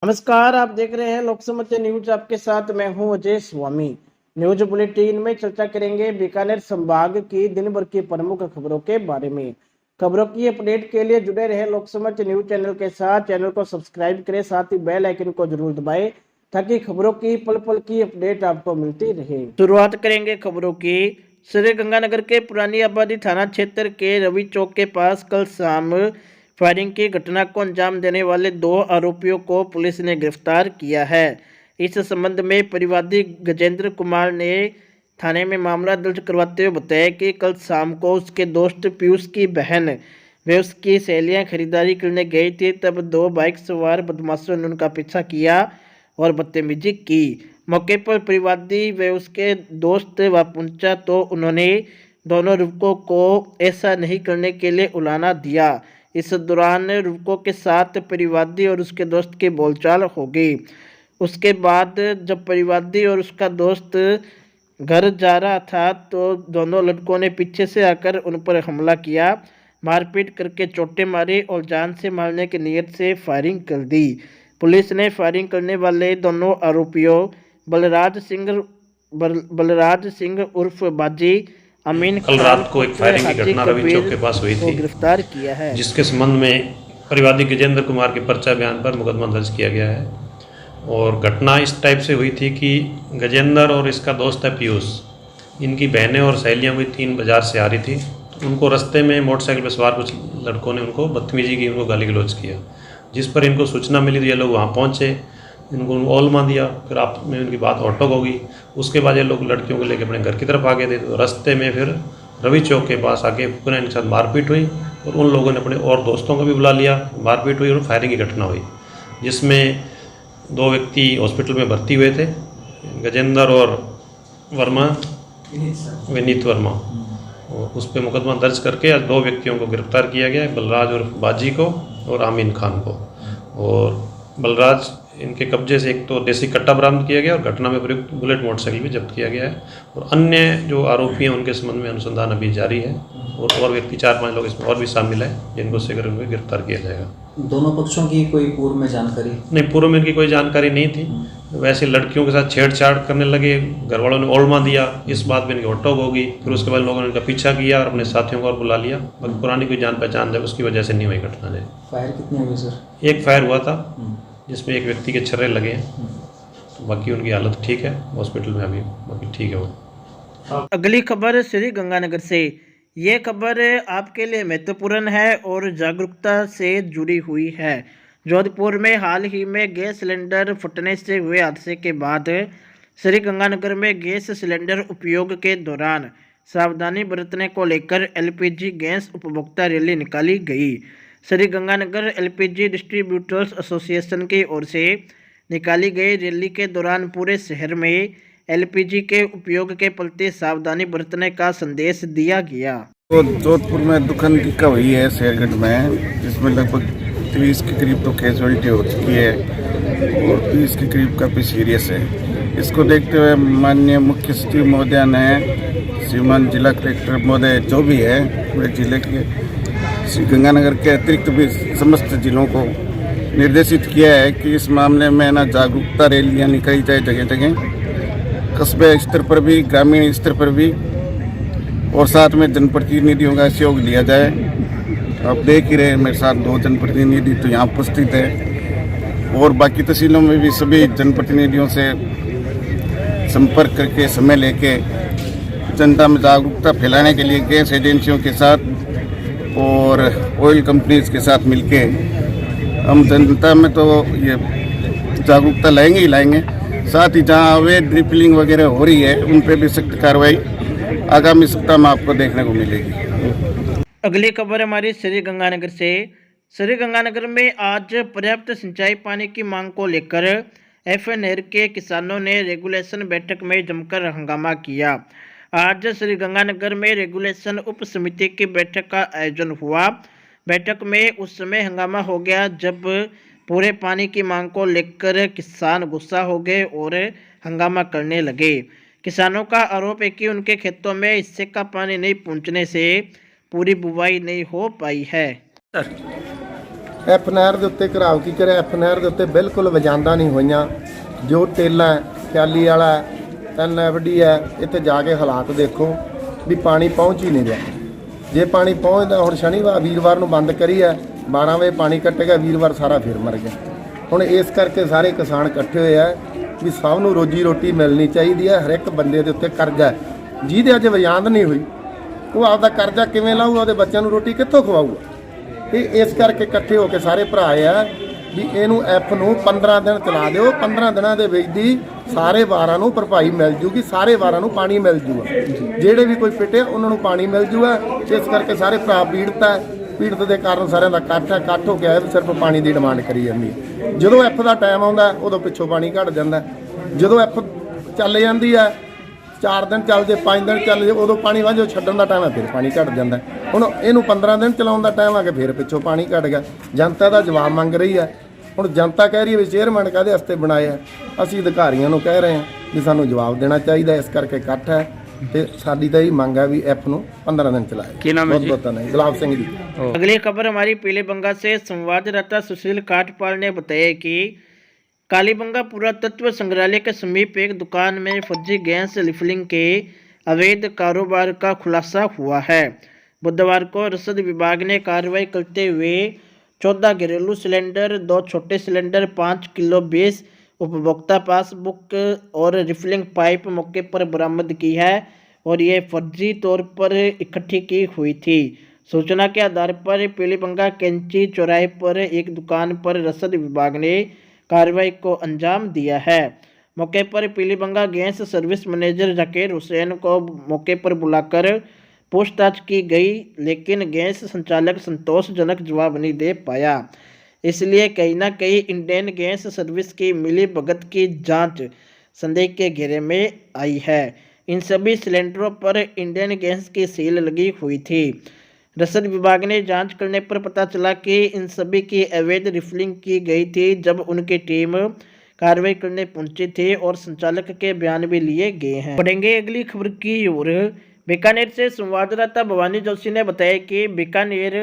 नमस्कार, आप देख रहे हैं लोक समाचार न्यूज। आपके साथ मैं हूं अजय स्वामी। न्यूज बुलेटिन में चर्चा करेंगे बीकानेर संभाग की दिन भर की प्रमुख खबरों के बारे में। खबरों की अपडेट के लिए जुड़े रहे लोक समाचार न्यूज चैनल के साथ। चैनल को सब्सक्राइब करें, साथ ही बेल आइकन को जरूर दबाएं ताकि खबरों की पल पल की अपडेट आपको मिलती रहे। शुरुआत करेंगे खबरों की। श्री गंगानगर के पुरानी आबादी थाना क्षेत्र के रवि चौक के पास कल शाम फायरिंग की घटना को अंजाम देने वाले 2 आरोपियों को पुलिस ने गिरफ्तार किया है। इस संबंध में परिवादी गजेंद्र कुमार ने थाने में मामला दर्ज करवाते हुए बताया कि कल शाम को उसके दोस्त पीयूष की बहन वे उसकी सहेलियां खरीदारी करने गई थी। तब 2 बाइक सवार बदमाशों ने उनका पीछा किया और बदतमीजी की। मौके पर परिवादी व उसके दोस्त वहां पहुंचा तो उन्होंने दोनों युवकों को ऐसा नहीं करने के लिए उलाना दिया। इस दौरान युवकों के साथ परिवादी और उसके दोस्त की बोलचाल हो गई। उसके बाद जब परिवादी और उसका दोस्त घर जा रहा था तो दोनों लड़कों ने पीछे से आकर उन पर हमला किया, मारपीट करके चोटें मारी और जान से मारने की नीयत से फायरिंग कर दी। पुलिस ने फायरिंग करने वाले दोनों आरोपियों बलराज सिंह उर्फ बाजी, अमीन कल खान रात को एक फायरिंग की घटना रवि चौक के पास हुई थी, गिरफ्तार किया है, जिसके संबंध में परिवादी गजेंद्र कुमार के पर्चा बयान पर मुकदमा दर्ज किया गया है। और घटना इस टाइप से हुई थी कि गजेंद्र और इसका दोस्त है पीयूष, इनकी बहनें और सहेलियां हुई 3 बाजार से आ रही थी। तो उनको रास्ते में मोटरसाइकिल पर सवार कुछ लड़कों ने उनको बदतमीजी की, उनको गाली गलौज किया, जिस पर इनको सूचना मिली तो ये लोग वहाँ पहुँचे, इनको ओलमा दिया, फिर आप में उनकी बात ऑटो हो गई। उसके बाद ये लोग लड़कियों को लेकर अपने घर की तरफ आ गए थे। तो रास्ते में फिर रवि चौक के पास आके पुनः इनके साथ मारपीट हुई और उन लोगों ने अपने और दोस्तों को भी बुला लिया, मारपीट हुई और फायरिंग की घटना हुई, जिसमें 2 व्यक्ति हॉस्पिटल में भर्ती हुए थे, गजेंद्र और विनीत वर्मा। और उस पर मुकदमा दर्ज करके आज 2 व्यक्तियों को गिरफ्तार किया गया है, बलराज और बाजी को और आमीन खान को। और बलराज इनके कब्जे से एक तो देसी कट्टा बरामद किया गया और घटना में प्रयुक्त बुलेट मोटरसाइकिल भी जब्त किया गया है। और अन्य जो आरोपी हैं उनके संबंध में अनुसंधान अभी जारी है और व्यक्ति 4-5 लोग इसमें और भी शामिल हैं, जिनको शीघ्र उनको गिरफ्तार किया जाएगा। दोनों पक्षों की कोई पूर्व में जानकारी नहीं, पूर्व में इनकी कोई जानकारी नहीं थी। वैसे लड़कियों के साथ छेड़छाड़ करने लगे, घर वालों ने ओलमा दिया, इस बात में इनकी हटोक हो गई। फिर उसके बाद लोगों ने इनका पीछा किया और अपने साथियों को और बुला लिया। बाकी पुरानी कोई जान पहचान है उसकी वजह से नहीं हुई घटना। है फायर कितने हुए सर? एक फायर हुआ था जिसमें एक व्यक्ति के छर्रे लगे हैं, तो बाकी उनकी हालत ठीक है, हॉस्पिटल में अभी बाकी ठीक है वो। अगली खबर श्री गंगानगर से। ये खबर आपके लिए महत्वपूर्ण है और जागरूकता से जुड़ी हुई है। जोधपुर में हाल ही में गैस सिलेंडर फटने से हुए हादसे के बाद श्री गंगानगर में गैस सिलेंडर उपयोग के दौरान सावधानी बरतने को लेकर एलपीजी गैस उपभोक्ता रैली निकाली गई। Shri Ganganagar LPG distributors association की ओर से निकाली गई रैली के दौरान पूरे शहर में एलपीजी के उपयोग के प्रति सावधानी बरतने का संदेश दिया गया। तो जोधपुर में दुखन की का हुई है शेरगढ़ में, जिसमें लगभग 30 के करीब तो कैजुअलिटी हो चुकी है और 30 के करीब काफ़ी सीरियस है। इसको देखते हुए माननीय मुख्य सचिव महोदय ने, श्रीमान जिला कलेक्टर महोदय जो भी है पूरे जिले के, श्री गंगानगर के अतिरिक्त भी समस्त जिलों को निर्देशित किया है कि इस मामले में ना जागरूकता रैलियाँ निकाली जाए जगह जगह, कस्बे स्तर पर भी, ग्रामीण स्तर पर भी, और साथ में जनप्रतिनिधियों का सहयोग लिया जाए। आप देख ही रहे मेरे साथ 2 जनप्रतिनिधि तो यहाँ उपस्थित है और बाकी तहसीलों में भी सभी जनप्रतिनिधियों से संपर्क करके समय लेके जनता में जागरूकता फैलाने के लिए गैस एजेंसियों के साथ और ऑयल कंपनीज के साथ मिलके हम जनता में तो ये जागरूकता लाएंगे ही लाएंगे। साथ ही जहाँ अवैध रिफिलिंग वगैरह हो रही है उन पर भी सख्त कार्रवाई आगामी सप्ताह में आपको देखने को मिलेगी। अगली खबर हमारी श्री गंगानगर से। श्री गंगानगर में आज पर्याप्त सिंचाई पानी की मांग को लेकर एफएनएर के किसानों ने रेगुलेशन बैठक में जमकर हंगामा किया। आज श्री गंगानगर में रेगुलेशन उप समिति की बैठक का आयोजन हुआ। बैठक में उस समय हंगामा हो गया जब पूरे पानी की मांग को लेकर किसान गुस्सा हो गए और हंगामा करने लगे। किसानों का आरोप है कि उनके खेतों में हिस्से का पानी नहीं पहुंचने से पूरी बुवाई नहीं हो पाई है। ਐਫ ਨਹਿਰ ਦੇ ਉੱਤੇ ਘਰਾਓ ਕੀ ਕਰਿਆ, ਐਫ ਨਹਿਰ ਦੇ ਉੱਤੇ ਬਿਲਕੁਲ ਵਜਾਂਦਾ ਨਹੀਂ ਹੋਈਆਂ। ਜੋ ਟੇਲਾ ਹੈ, ਖਿਆਲੀ ਵਾਲਾ NFD ਹੈ, ਇੱਥੇ ਜਾ ਕੇ ਹਾਲਾਤ ਦੇਖੋ ਵੀ ਪਾਣੀ ਪਹੁੰਚ ਹੀ ਨਹੀਂ ਰਿਹਾ। ਜੇ ਪਾਣੀ ਪਹੁੰਚਦਾ, ਹੁਣ ਸ਼ਨੀਵਾਰ ਵੀਰਵਾਰ ਨੂੰ ਬੰਦ ਕਰੀ ਹੈ, 12 ਵਜੇ ਪਾਣੀ ਕੱਟੇਗਾ, ਵੀਰਵਾਰ ਸਾਰਾ ਫਿਰ ਮਰ ਗਿਆ। ਹੁਣ ਇਸ ਕਰਕੇ ਸਾਰੇ ਕਿਸਾਨ ਇਕੱਠੇ ਹੋਏ ਆ ਵੀ ਸਭ ਨੂੰ ਰੋਜੀ ਰੋਟੀ ਮਿਲਣੀ ਚਾਹੀਦੀ ਹੈ। ਹਰ ਇੱਕ ਬੰਦੇ ਦੇ ਉੱਤੇ ਕਰਜ਼ਾ ਹੈ, ਜਿਹਦੇ ਅੱਜ ਵਜਾਂਦ ਨਹੀਂ ਹੋਈ ਉਹ ਆਪਦਾ ਕਰਜ਼ਾ ਕਿਵੇਂ ਲਾਊਗਾ, ਉਹਦੇ ਬੱਚਿਆਂ ਨੂੰ ਰੋਟੀ ਕਿੱਥੋਂ ਖਵਾਊਗਾ। ਇਹ ਇਸ ਕਰਕੇ ਇਕੱਠੇ ਹੋ ਕੇ ਸਾਰੇ ਭਰਾ ਆ ਵੀ ਇਹਨੂੰ ਐਫ ਨੂੰ 15 ਦਿਨ ਚਲਾ ਦਿਓ। 15 ਦਿਨਾਂ ਦੇ ਵਿੱਚ ਦੀ ਸਾਰੇ ਵਾਰਾਂ ਨੂੰ ਭਰਪਾਈ ਮਿਲ ਜੂਗੀ, ਸਾਰੇ ਵਾਰਾਂ ਨੂੰ ਪਾਣੀ ਮਿਲ ਜੂਗਾ। ਜਿਹੜੇ ਵੀ ਕੋਈ ਪਿੱਟੇ ਉਹਨਾਂ ਨੂੰ ਪਾਣੀ ਮਿਲ ਜੂਗਾ। ਇਸ ਕਰਕੇ ਸਾਰੇ ਭਰਾ ਪੀੜਤ ਦੇ ਕਾਰਨ ਸਾਰਿਆਂ ਦਾ ਇਕੱਠ ਹੋ ਕੇ ਆਇਆ ਵੀ ਸਿਰਫ ਪਾਣੀ ਦੀ ਡਿਮਾਂਡ ਕਰੀ ਜਾਂਦੀ ਹੈ। ਜਦੋਂ ਐਫ ਦਾ ਟਾਈਮ ਆਉਂਦਾ ਉਦੋਂ ਪਿੱਛੋਂ ਪਾਣੀ ਘਟ ਜਾਂਦਾ। ਜਦੋਂ ਐਫ ਚੱਲ ਜਾਂਦੀ ਹੈ, 4 ਦਿਨ ਚੱਲ ਜੇ, 5 ਦਿਨ ਚੱਲ ਜੇ, ਉਦੋਂ ਪਾਣੀ ਵਾਂਝੋ ਛੱਡਣ ਦਾ ਟਾਈਮ ਹੈ, ਫਿਰ ਪਾਣੀ ਘਟ ਜਾਂਦਾ। ਹੁਣ ਇਹਨੂੰ 15 ਦਿਨ ਚਲਾਉਣ ਦਾ ਟਾਈਮ ਆ ਕੇ ਫਿਰ ਪਿੱਛੋਂ ਪਾਣੀ ਘਟ ਗਿਆ। ਜਨਤਾ ਦਾ ਜਵਾਬ ਮੰਗ ਰਹੀ ਹੈ। ਹੁਣ ਜਨਤਾ ਕਹਿ ਰਹੀ ਹੈ ਵੀ ਚੇਅਰਮੈਨ ਕਾਹਦੇ ਵਾਸਤੇ ਬਣਾਏ ਆ। ਅਸੀਂ ਅਧਿਕਾਰੀਆਂ ਨੂੰ ਕਹਿ ਰਹੇ ਹਾਂ ਵੀ ਸਾਨੂੰ ਜਵਾਬ ਦੇਣਾ ਚਾਹੀਦਾ। ਇਸ ਕਰਕੇ ਇਕੱਠ ਹੈ ਤੇ ਸਾਡੀ ਤਾਂ ਇਹ ਮੰਗ ਹੈ ਵੀ ਐਫ ਨੂੰ 15 दिन चलाए। ਕੀ ਨਾਮ ਹੈ ਜੀ? बहुत धन्यवाद गुलाब सिंह जी। अगली खबर हमारी पीलीबंगा से संवाददाता सुशील काठपाल ने बताया कि कालीबंगा पुरातत्व संग्रहालय के समीप एक दुकान में फर्जी गैस रिफिलिंग के अवैध कारोबार का खुलासा हुआ है। बुधवार को रसद विभाग ने कार्रवाई करते हुए 14 घरेलू सिलेंडर, 2 छोटे सिलेंडर, 5 किलो 20 उपभोक्ता पासबुक और रिफिलिंग पाइप मौके पर बरामद की है और ये फर्जी तौर पर इकट्ठी की हुई थी। सूचना के आधार पर पीलीबंगा कैंची चौराहे पर एक दुकान पर रसद विभाग ने कार्रवाई को अंजाम दिया है। मौके पर Pilibanga gas service manager Zakir Hussain को मौके पर बुलाकर पूछताछ की गई, लेकिन गैस संचालक संतोषजनक जवाब नहीं दे पाया। इसलिए कहीं ना कहीं इंडियन गैस सर्विस की मिली भगत की जांच संदेह के घेरे में आई है। इन सभी सिलेंडरों पर इंडियन गैस की सील लगी हुई थी। रसद विभाग ने जांच करने पर पता चला कि इन सभी की अवैध रिफिलिंग की गई थी जब उनकी टीम कार्रवाई करने पहुंची थी और संचालक के बयान भी लिए गए हैं। बढ़ेंगे अगली खबर की ओर। बीकानेर से संवाददाता भवानी जोशी ने बताया कि बीकानेर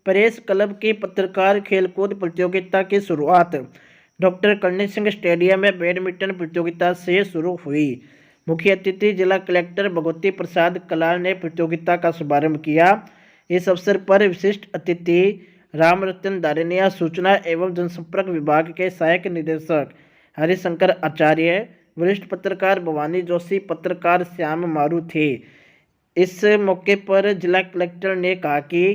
प्रेस क्लब की पत्रकार खेलकूद प्रतियोगिता की शुरुआत डॉक्टर करणी सिंह स्टेडियम में बैडमिंटन प्रतियोगिता से शुरू हुई। मुख्य अतिथि जिला कलेक्टर भगवती प्रसाद कलाल ने प्रतियोगिता का शुभारंभ किया। इस अवसर पर विशिष्ट अतिथि रामरतन दारनिया, सूचना एवं जनसंपर्क विभाग के सहायक निदेशक हरिशंकर आचार्य, वरिष्ठ पत्रकार भवानी जोशी, पत्रकार श्याम मारू थे। इस मौके पर जिला कलेक्टर ने कहा कि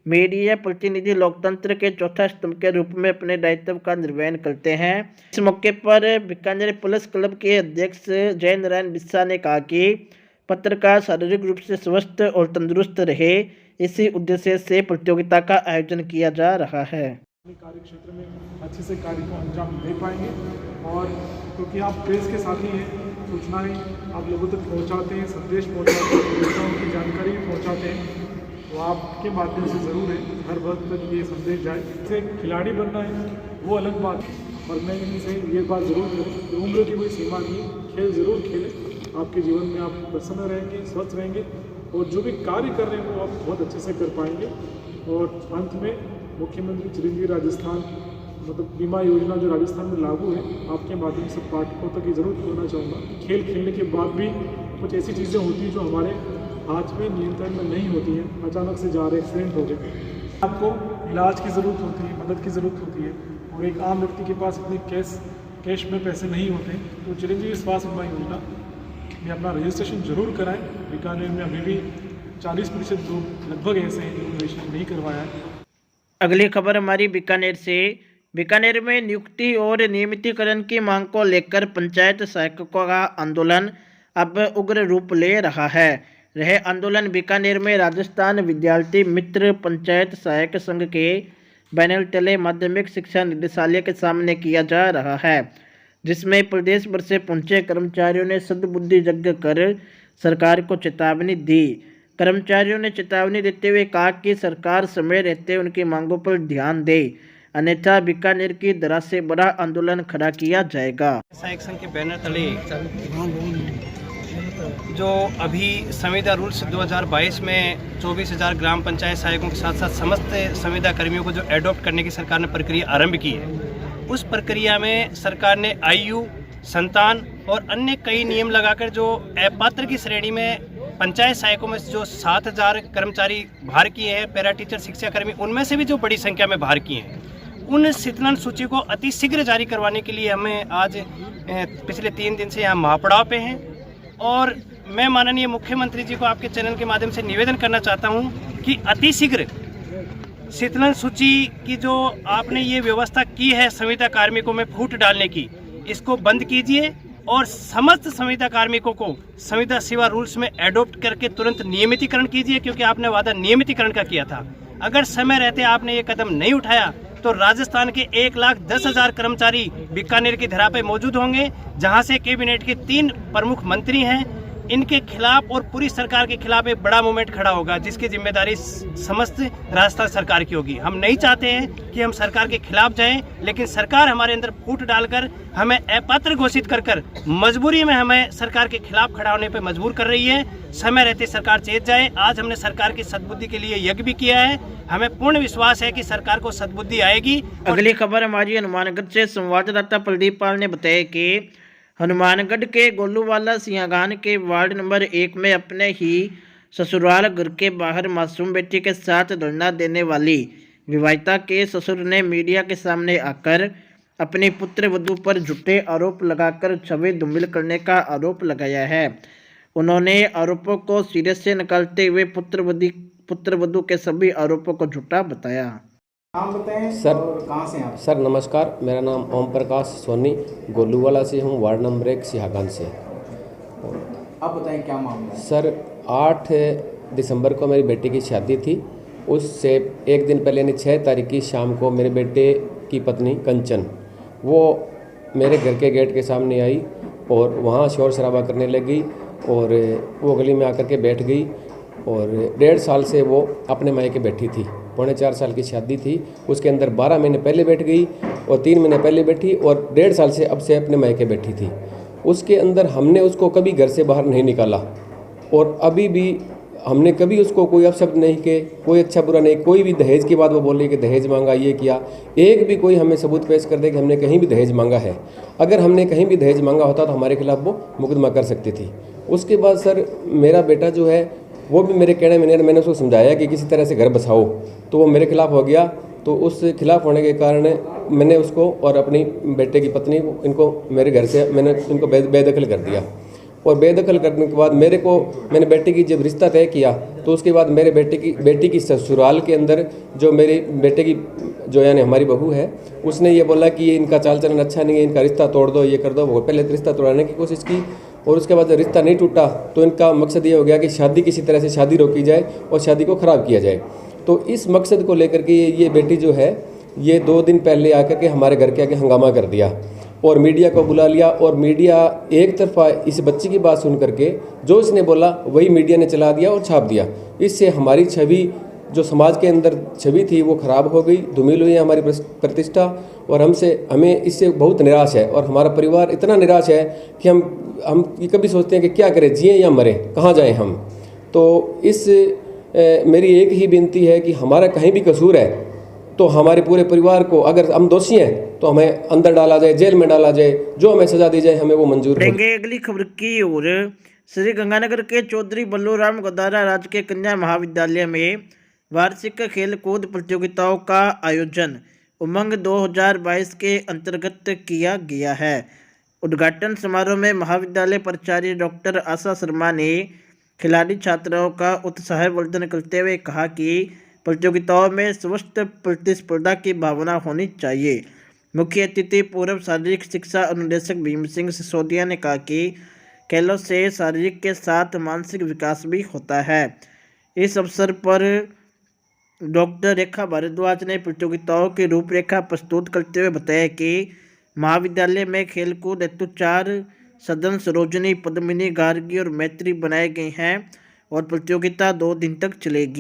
मीडिया प्रतिनिधि लोकतंत्र के चौथा स्तंभ के रूप में अपने दायित्व का निर्वहन करते हैं। इस मौके पर बीकानेर पुलिस क्लब के अध्यक्ष जय नारायण बिस्सा ने कहा कि पत्रकार शारीरिक रूप से स्वस्थ और तंदुरुस्त रहे, इसी उद्देश्य से प्रतियोगिता का आयोजन किया जा रहा है। कार्य क्षेत्र में अच्छे से कार्य को अंजाम दे पाएंगे और क्योंकि आप प्रेस के साथी हैं, सूचनाएं आप लोगों तक पहुंचाते हैं, संदेश पहुंचाते हैं, उनकी जानकारी भी पहुंचाते हैं, तो आपके माध्यम से ज़रूर है हर वर्ग तक ये संदेश जाए। जैसे खिलाड़ी बनना है वो अलग बात है, मरने से ये बात ज़रूर करें, उम्र की कोई सीमा नहीं है, खेल ज़रूर खेलें। आपके जीवन में आप प्रसन्न रहेंगे, स्वस्थ रहेंगे और जो भी कार्य कर रहे हैं वो आप बहुत अच्छे से कर पाएंगे। और अंत में मुख्यमंत्री चिरंजीवी राजस्थान बीमा योजना जो राजस्थान में लागू है, आपके माध्यम से पाठकों तक ये ज़रूर कहना चाहूँगा। खेल खेलने के बाद भी कुछ ऐसी चीज़ें होती हैं जो हमारे हाथ में नियंत्रण में नहीं होती हैं, अचानक से जा रहे एक्सीडेंट हो गए, आपको इलाज की ज़रूरत होती है, मदद की ज़रूरत होती है और एक आम व्यक्ति के पास इतने कैश में पैसे नहीं होते, तो चिरंजीवी स्वास्थ्य बीमा योजना में अपना रजिस्ट्रेशन ज़रूर कराएं। बीकानेर में अभी भी 40% लोग लगभग ऐसे हैं जिन्होंने रजिस्ट्रेशन नहीं करवाया है। अगली खबर हमारी बीकानेर से। बीकानेर में नियुक्ति और नियमितीकरण की मांग को लेकर पंचायत सहायकों का आंदोलन अब उग्र रूप ले रहा है। आंदोलन बीकानेर में राजस्थान विद्यार्थी मित्र पंचायत सहायक संघ के बैनर तले माध्यमिक शिक्षा निदेशालय के सामने किया जा रहा है, जिसमें प्रदेश भर से पहुंचे कर्मचारियों ने सद्बुद्धि यज्ञ कर सरकार को चेतावनी दी। कर्मचारियों ने चेतावनी देते हुए कहा कि सरकार समय रहते उनकी मांगों पर ध्यान दे, अन्यथा बीकानेर की तरह से बड़ा आंदोलन खड़ा किया जाएगा। सहायक संघ के बैनर तले जो अभी संविदा रूल्स 2022 में 24,000 ग्राम पंचायत सहायकों के साथ साथ समस्त संविदा कर्मियों को जो एडॉप्ट करने की सरकार ने प्रक्रिया आरंभ की है, उस प्रक्रिया में सरकार ने आयु, संतान और अन्य कई नियम लगाकर जो अपात्र की श्रेणी में पंचायत सहायकों में जो 7,000 कर्मचारी बाहर किए हैं, पैरा टीचर, शिक्षा कर्मी, उनमें से भी जो बड़ी संख्या में बाहर किए हैं, उन शीतलन सूची को अति शीघ्र जारी करवाने के लिए हमें आज पिछले 3 दिन से यहाँ महापड़ाव पे हैं। और मैं माननीय मुख्यमंत्री जी को आपके चैनल के माध्यम से निवेदन करना चाहता हूँ कि अति शीघ्र शीतलन सूची की जो आपने ये व्यवस्था की है संविदा कार्मिकों में फूट डालने की, इसको बंद कीजिए और समस्त संविदा कार्मिकों को संविदा सेवा रूल्स में एडॉप्ट करके तुरंत नियमितीकरण कीजिए, क्योंकि आपने वादा नियमितीकरण का किया था। अगर समय रहते आपने ये कदम नहीं उठाया तो राजस्थान के 1,10,000 कर्मचारी बीकानेर की धरा पे मौजूद होंगे, जहां से कैबिनेट के 3 प्रमुख मंत्री हैं। इनके खिलाफ और पूरी सरकार के खिलाफ एक बड़ा मूवमेंट खड़ा होगा, जिसकी जिम्मेदारी समस्त राजस्थान सरकार की होगी। हम नहीं चाहते हैं कि हम सरकार के खिलाफ जाएं, लेकिन सरकार हमारे अंदर फूट डालकर हमें अपात्र घोषित कर मजबूरी में हमें सरकार के खिलाफ खड़ा होने पर मजबूर कर रही है। समय रहते सरकार चेत जाए। आज हमने सरकार की सद्बुद्धि के लिए यज्ञ भी किया है। हमें पूर्ण विश्वास है कि सरकार को सद्बुद्धि आएगी। अगली खबर हमारी हनुमानगढ़ से संवाददाता प्रदीप पाल ने बताया कि हनुमानगढ़ के गोलूवाला सिंहागान के वार्ड नंबर 1 में अपने ही ससुराल घर के बाहर मासूम बेटी के साथ धरना देने वाली विवाहिता के ससुर ने मीडिया के सामने आकर अपनी पुत्र वधू पर झूठे आरोप लगाकर छवि धूमिल करने का आरोप लगाया है। उन्होंने आरोपों को सिरे से निकालते हुए पुत्र वधू के सभी आरोपों को झूठा बताया। नाम बताएं सर, और कहाँ से आप? सर नमस्कार, मेरा नाम ओम प्रकाश सोनी गोलूवाला से हूँ, वार्ड नंबर 1 सिंहागान से। आप बताएं क्या मामला है? सर 8 दिसंबर को मेरी बेटी की शादी थी। उससे एक दिन पहले यानी 6 तारीख की शाम को मेरे बेटे की पत्नी कंचन वो मेरे घर के गेट के सामने आई और वहाँ शोर शराबा करने लगी और वो गली में आकर के बैठ गई और 1.5 साल से वो अपने मायके बैठी थी। 3.25 साल की शादी थी, उसके अंदर 12 महीने पहले बैठ गई और 3 महीने पहले बैठी और 1.5 साल से अब से अपने मायके बैठी थी। उसके अंदर हमने उसको कभी घर से बाहर नहीं निकाला और अभी भी हमने कभी उसको कोई अपशब्द नहीं किए, कोई अच्छा बुरा नहीं, कोई भी दहेज की बात वो बोल रही कि दहेज मांगा, ये किया। एक भी कोई हमें सबूत पेश कर दे कि हमने कहीं भी दहेज मांगा है। अगर हमने कहीं भी दहेज मांगा होता तो हमारे खिलाफ वो मुकदमा कर सकती थी। उसके बाद सर मेरा बेटा जो है वो भी मेरे कहने में मैंने उसको समझाया कि किसी तरह से घर बसाओ, तो वो मेरे खिलाफ हो गया। तो उस खिलाफ होने के कारण मैंने उसको और अपनी बेटे की पत्नी इनको मेरे घर से मैंने इनको बेदखल कर दिया और बेदखल करने के बाद मैंने बेटे की जब रिश्ता तय किया तो उसके बाद मेरे बेटी की ससुराल के अंदर जो मेरे बेटे की जो यानी हमारी बहू है उसने ये बोला कि इनका चाल चलन अच्छा नहीं है, इनका रिश्ता तोड़ दो, ये कर दो। वो पहले रिश्ता तोड़ाने की कोशिश की और उसके बाद जब रिश्ता नहीं टूटा तो इनका मकसद ये हो गया कि शादी किसी तरह से शादी रोकी जाए और शादी को ख़राब किया जाए। तो इस मकसद को लेकर के ये बेटी जो है ये 2 दिन पहले आकर के हमारे घर के आगे हंगामा कर दिया और मीडिया को बुला लिया और मीडिया एक तरफा इस बच्ची की बात सुन करके जो इसने बोला वही मीडिया ने चला दिया और छाप दिया। इससे हमारी छवि जो समाज के अंदर छवि थी वो ख़राब हो गई, धूमिल हुई है हमारी प्रतिष्ठा और हमें इससे बहुत निराश है और हमारा परिवार इतना निराश है कि हम ये कभी सोचते हैं कि क्या करें, जिए या मरे, कहाँ जाएं हम। तो मेरी एक ही विनती है कि हमारा कहीं भी कसूर है तो हमारे पूरे परिवार को, अगर हम दोषी हैं तो हमें अंदर डाला जाए, जेल में डाला जाए, जो हमें सजा दी जाए हमें वो मंजूर है। अगली खबर की ओर श्री गंगानगर के चौधरी बल्लूराम गोदारा राजकीय कन्या महाविद्यालय में वार्षिक खेल कूद प्रतियोगिताओं का आयोजन उमंग 2022 के अंतर्गत किया गया है। उद्घाटन समारोह में महाविद्यालय प्राचार्य डॉक्टर आशा शर्मा ने खिलाड़ी छात्राओं का उत्साहवर्धन करते हुए कहा कि प्रतियोगिताओं में स्वस्थ प्रतिस्पर्धा की भावना होनी चाहिए। मुख्य अतिथि पूर्व शारीरिक शिक्षा अनुदेशक भीम सिंह सिसोदिया ने कहा कि खेलों से शारीरिक के साथ मानसिक विकास भी होता है। इस अवसर पर डॉक्टर रेखा भारद्वाज ने प्रतियोगिताओं की रूपरेखा प्रस्तुत करते हुए बताया कि महाविद्यालय में खेलकूद हेतु 4 सदन सरोजनी, पद्मिनी, गार्गी और मैत्री बनाए गए हैं और प्रतियोगिता 2 दिन तक चलेगी।